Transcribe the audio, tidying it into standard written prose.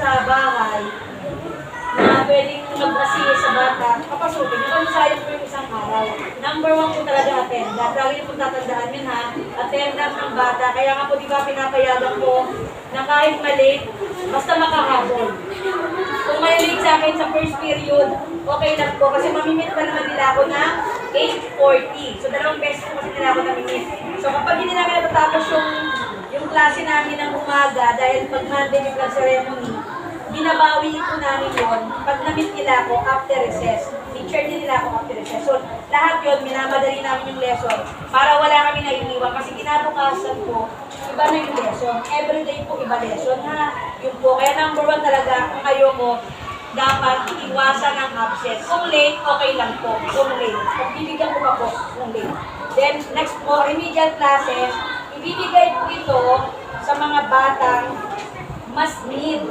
sa bahay na pwedeng mag-assist sa bata, papasukin. Kung sayang po yung isang araw. Number 1 po talaga attendance. Lagi niyo po tatandaan yun ha. Attendance ng bata. Kaya nga po di ba pinapayagan ko na kahit mali, basta makahabol. Kung malilate sa akin sa first period, okay lang po. Kasi mamimit pa naman nila ako na 8:40. So 2 beses po kasi nila ako namimit. So kapag hindi namin natatapos yung klase namin ng umaga, dahil pag Monday may flag ceremony, binabawi po namin yun pag na-meet nila ako after recess. Teacher din nila ako after recess. So, lahat yun, minamadali namin yung lesson para wala kami naiiwan. Kasi kinabukasan po, iba na yung lesson. Everyday po iba lesson ha. Yun po. Kaya number 1 talaga, kung ayoko, dapat iwasan ang absent. Kung late, okay lang po. Kung late. Bibigyan ko pa po kung late. Then, next po, remedial classes. Ibibigay po ito sa mga batang mas need.